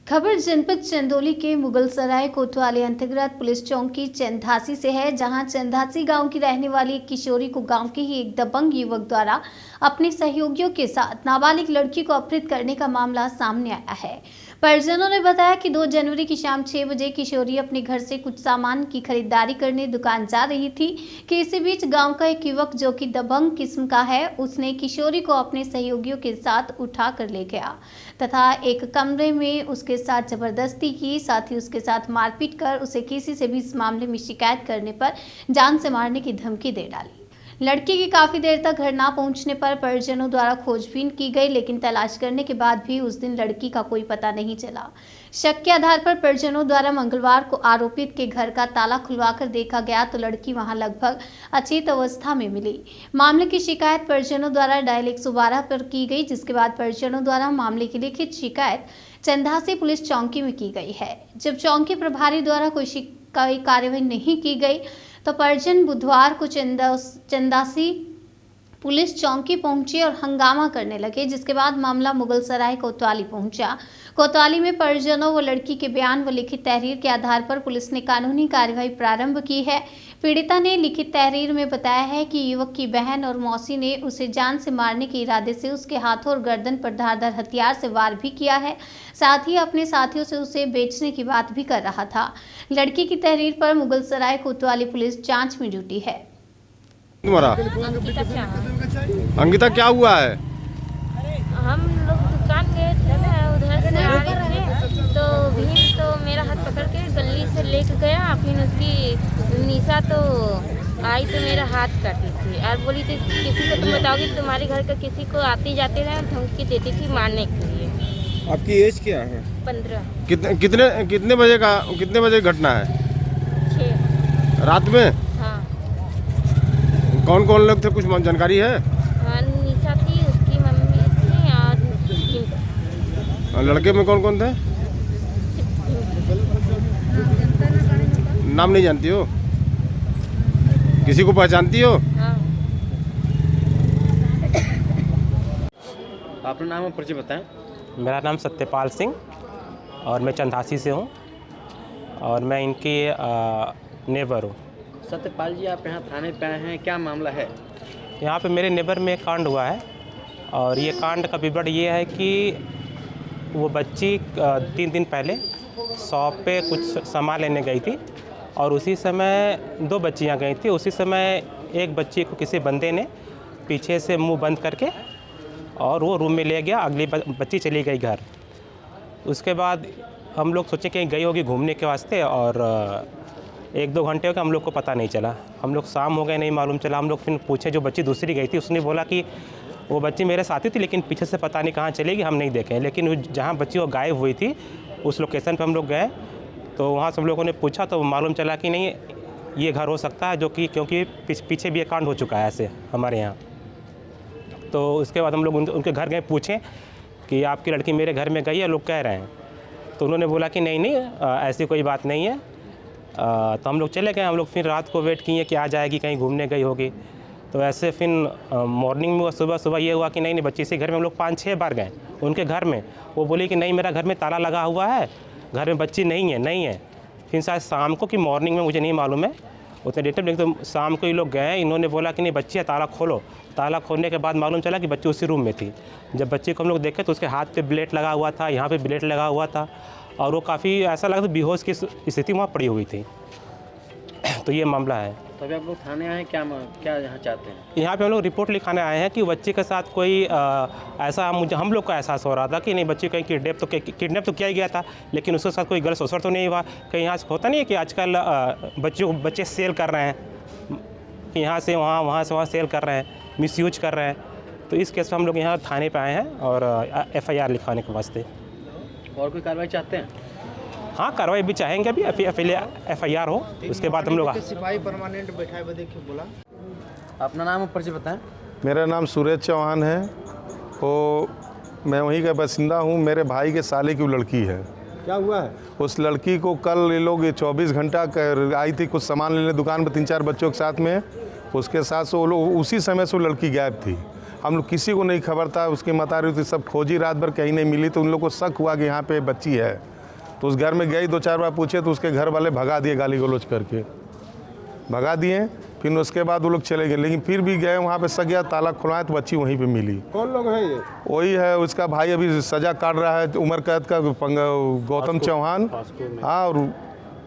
खबर जनपद चंदौली के मुगलसराय कोतवाली अंतर्गत पुलिस चौकी चंदासी से है, जहां चंदासी गांव की रहने वाली एक किशोरी को गांव के ही एक दबंग युवक द्वारा अपने सहयोगियों के साथ नाबालिग लड़की को अपहरित करने का मामला सामने आया है। परिजनों ने बताया कि 2 जनवरी की शाम 6 बजे किशोरी अपने घर से कुछ सामान की खरीदारी करने दुकान जा रही थी कि इसी बीच गांव का एक युवक जो कि दबंग किस्म का है, उसने किशोरी को अपने सहयोगियों के साथ उठा कर ले गया तथा एक कमरे में उसके साथ जबरदस्ती की, साथ ही उसके साथ मारपीट कर उसे किसी से भी इस मामले में शिकायत करने पर जान से मारने की धमकी दे डाली। लड़की की काफी देर तक घर ना पहुंचने पर परिजनों द्वारा खोजबीन की गई, लेकिन तलाश करने के बाद भी उस दिन लड़की का कोई पता नहीं चला। शक के आधार पर परिजनों द्वारा मंगलवार को आरोपित के घर का ताला खुलवाकर देखा गया तो लड़की वहां लगभग अचेत अवस्था में मिली। मामले की शिकायत परिजनों द्वारा डायल 112 पर की गई, जिसके बाद परिजनों द्वारा मामले की लिखित शिकायत चंदासी पुलिस चौकी में की गई है। जब चौकी प्रभारी द्वारा कोई कार्रवाई नहीं की गई तो परिजन बुधवार को चंदासी पुलिस चौकी पहुंचे और हंगामा करने लगे, जिसके बाद मामला मुगलसराय कोतवाली पहुंचा। कोतवाली में परिजनों व लड़की के बयान व लिखित तहरीर के आधार पर पुलिस ने कानूनी कार्रवाई प्रारंभ की है। पीड़िता ने लिखित तहरीर में बताया है कि युवक की बहन और मौसी ने उसे जान से मारने के इरादे से उसके हाथों और गर्दन पर धारदार हथियार से वार भी किया है, साथ ही अपने साथियों से उसे बेचने की बात भी कर रहा था। लड़की की तहरीर पर मुगलसराय कोतवाली पुलिस जांच में जुटी है। तुम्हारा अंकिता क्या हुआ है? हम लोग दुकान गए थे ना, उधर से आ रहे थे तो भीम तो मेरा हाथ पकड़ के गली से लेके गया। फिर उसकी निशा तो आई तो मेरा हाथ काटी थी और बोली थी किसी को तुम बताओगी तो तुम्हारे घर का किसी को आते जाते रहे, धमकी देती थी मारने के लिए। आपकी एज क्या है? 15। कितने बजे घटना है? 6 रात में? हाँ। कौन कौन लोग थे, कुछ जानकारी है? हाँ, निशा थी, उसकी मम्मी थी और लड़के में कौन कौन थे? नाम नहीं जानती हो? किसी को पहचानती हो? हाँ। अपना नाम और परिचय बताएं। मेरा नाम सत्यपाल सिंह और मैं चंदासी से हूँ और मैं इनकी नेबर हूँ। सत्यपाल जी, आप यहाँ थाने पे आए हैं, क्या मामला है? यहाँ पे मेरे नेबर में एक कांड हुआ है और ये कांड का विवरण ये है कि वो बच्ची 3 दिन पहले शॉप पे कुछ सामान लेने गई थी और उसी समय 2 बच्चियाँ गई थी। उसी समय एक बच्ची को किसी बंदे ने पीछे से मुंह बंद करके और वो रूम में ले गया, अगली बच्ची चली गई घर। उसके बाद हम लोग सोचे कहीं गई होगी घूमने के वास्ते और 1-2 घंटे हो गए, हम लोग को पता नहीं चला। हम लोग शाम हो गए, नहीं मालूम चला। हम लोग फिर पूछे जो बच्ची दूसरी गई थी, उसने बोला कि वो बच्ची मेरे साथी थी लेकिन पीछे से पता नहीं कहाँ चलेगी, हम नहीं देखें। लेकिन जहाँ बच्ची वो गायब हुई थी उस लोकेशन पर हम लोग गए तो वहाँ से हम लोगों ने पूछा तो मालूम चला कि नहीं ये घर हो सकता है, जो कि क्योंकि पीछे भी एक कांड हो चुका है ऐसे हमारे यहाँ। तो उसके बाद हम लोग उनके घर गए, पूछें कि आपकी लड़की मेरे घर में गई है, लोग कह रहे हैं। तो उन्होंने बोला कि नहीं ऐसी कोई बात नहीं है। तो हम लोग चले गए। हम लोग फिर रात को वेट किए कि आ जाएगी, कहीं घूमने गई होगी। तो ऐसे फिर मॉर्निंग में सुबह ये हुआ कि नहीं बच्ची इसी घर में। हम लोग 5-6 बार गए उनके घर में। वो बोली कि नहीं मेरा घर में ताला लगा हुआ है, घर में बच्ची नहीं है। फिर शायद शाम को कि मॉर्निंग में, मुझे नहीं मालूम है उतने डिटेल, लेकिन तो शाम को ये लोग गए। इन्होंने बोला कि नहीं बच्ची है, ताला खोलो। ताला खोलने के बाद मालूम चला कि बच्ची उसी रूम में थी। जब बच्ची को हम लोग देखे तो उसके हाथ पे ब्लेड लगा हुआ था, यहाँ पे ब्लेड लगा हुआ था और वो काफ़ी ऐसा लगा था बेहोश की स्थिति वहाँ पड़ी हुई थी। तो ये मामला है। तो अभी आप लोग थाने आए हैं, क्या यहाँ चाहते हैं? यहाँ पे हम लोग रिपोर्ट लिखाने आए हैं कि बच्चे के साथ कोई ऐसा हम लोग का एहसास हो रहा था कि नहीं बच्ची कहीं किडनैप तो किया ही गया था, लेकिन उसके साथ कोई गलत अवसर तो नहीं हुआ। कहीं यहाँ से होता नहीं है कि आजकल बच्चे सेल कर रहे हैं, यहाँ से वहाँ से वहाँ सेल कर रहे हैं, मिसयूज कर रहे हैं। तो इस केस में हम लोग यहाँ थाने पर आए हैं और FIR लिखवाने के वास्ते। और कोई कार्रवाई चाहते हैं? हाँ, कार्रवाई भी चाहेंगे। अभी पहले FIR हो, उसके बाद हम लोग सिपाही परमानेंट बैठाए बदे के बोला। अपना नाम और परिचय बताएं। मेरा नाम सूरज चौहान है, तो मैं वहीं का बासिंदा हूँ। मेरे भाई के साले की लड़की है। क्या हुआ है? उस लड़की को कल ये लोग 24 घंटा आई थी कुछ सामान लेने दुकान पर 3-4 बच्चों के साथ में। उसके साथ से वो लोग उसी समय से वो लड़की गायब थी। हम लोग किसी को नहीं खबर था, उसकी मतारी थी, सब खोजी रात भर कहीं नहीं मिली। तो उन लोग को शक हुआ कि यहाँ पे बच्ची है। तो उस घर में गई, 2-4 बार पूछे तो उसके घर वाले भगा दिए, गाली गलौज करके भगा दिए। फिर उसके बाद वो लोग चले गए, लेकिन फिर भी गए वहाँ पे सगिया, ताला खुलवाए तो बच्ची वहीं पे मिली। कौन लोग हैं ये? वही है उसका भाई, अभी सजा काट रहा है उम्र कैद का, गौतम चौहान। हाँ, और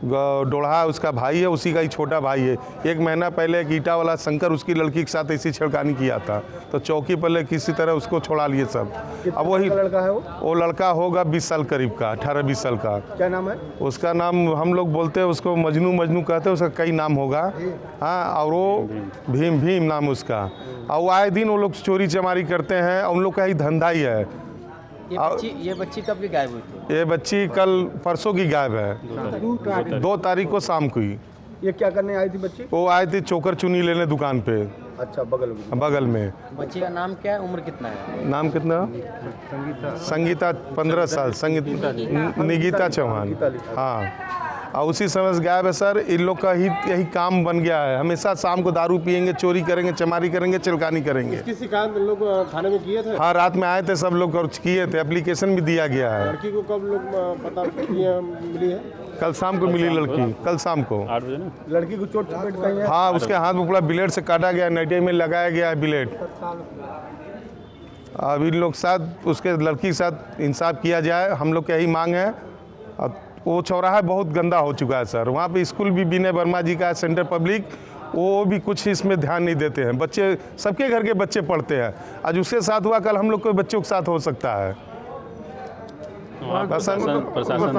डोढ़ा उसका भाई है, उसी का ही छोटा भाई है। 1 महीना पहले एक ईटा वाला शंकर उसकी लड़की के साथ ऐसी छेड़खानी किया था, तो चौकी पर ले किसी तरह उसको छोड़ा लिए सब। अब वही लड़का है वो लड़का होगा 20 साल करीब का, 18-20 साल का। क्या नाम है? उसका नाम हम लोग बोलते हैं उसको मजनू कहते हैं, उसका कई नाम होगा। हाँ, और वो भीम नाम उसका। और वो आए दिन वो लोग चोरी चमारी करते हैं, उन लोग का ही धंधा ही है। ये बच्ची कब की गायब हुई थी? ये बच्ची कल परसों की गायब है, 2 तारीख को शाम को ही। ये क्या करने आई थी बच्ची? वो आई थी चोकर चुनी लेने दुकान पे। अच्छा, बगल में। बच्ची का नाम क्या है, उम्र कितना है? नाम कितना? संगीता 15 साल, निगीता चौहान। हाँ, और उसी समय से गायब है सर। इन लोग का ही यही काम बन गया है, हमेशा शाम को दारू पियेंगे, चोरी करेंगे, चमारी करेंगे, चिलकानी करेंगे। इसकी शिकायत लोग थाने में किए थे? हाँ, रात में आए थे सब लोग और किए थे, एप्लीकेशन भी दिया गया है। लड़की को कब लोग पता मिली है? कल शाम को मिली लड़की, कल शाम को। 8 बजे ना? लड़की को चोट चपेट गई है? हाँ, उसके हाथ में पूरा ब्लेड से काटा गया, नटे में लगाया गया है ब्लेड। अब इन लोग साथ उसके लड़की के साथ इंसाफ किया जाए, हम लोग की यही मांग है। अब वो चौराहा बहुत गंदा हो चुका है सर, वहाँ पे स्कूल भी विनय वर्मा जी का है, सेंटर पब्लिक, वो भी कुछ इसमें ध्यान नहीं देते हैं। बच्चे, सबके घर के बच्चे पढ़ते हैं, आज उसके साथ हुआ, कल हम लोग के बच्चों के साथ हो सकता है।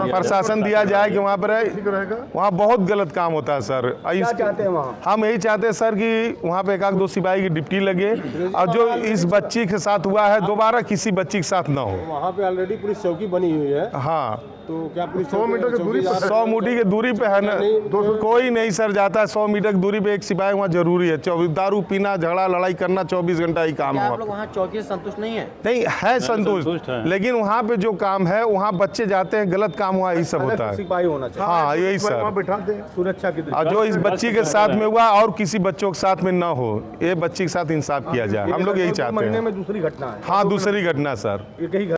प्रशासन दिया जाए कि वहाँ पर वहाँ बहुत गलत काम होता है सर। क्या चाहते हैं वहाँ? हम यही चाहते हैं सर कि वहाँ पे 1-2 सिपाही की ड्यूटी लगे, और जो इस बच्ची के साथ हुआ है दोबारा किसी बच्ची के साथ ना हो। वहाँ पे ऑलरेडी पुलिस चौकी बनी हुई है। हाँ, तो क्या पुलिस 100 मीटर की दूरी पर? 100 मीटर की दूरी पे है ना, कोई नहीं सर जाता है। 100 मीटर की दूरी पे एक सिपाही वहाँ जरूरी है। दारू पीना, झगड़ा लड़ाई करना 24 घंटा ही काम है। आप लोग वहाँ चौकी से संतुष्ट नहीं है? नहीं है, संतुष्ट, लेकिन वहाँ पे जो काम है, वहाँ बच्चे जाते हैं, गलत काम हुआ, यही सब होता है। सिपाही होना चाहिए। हाँ, यही सर, सुरक्षा की और जो इस बच्ची के साथ में हुआ और किसी बच्चों के साथ में ना हो, ये बच्ची के साथ इंसाफ किया जाए, हम लोग यही चाहते हैं। महीने में दूसरी घटना है? हाँ, दूसरी घटना सर।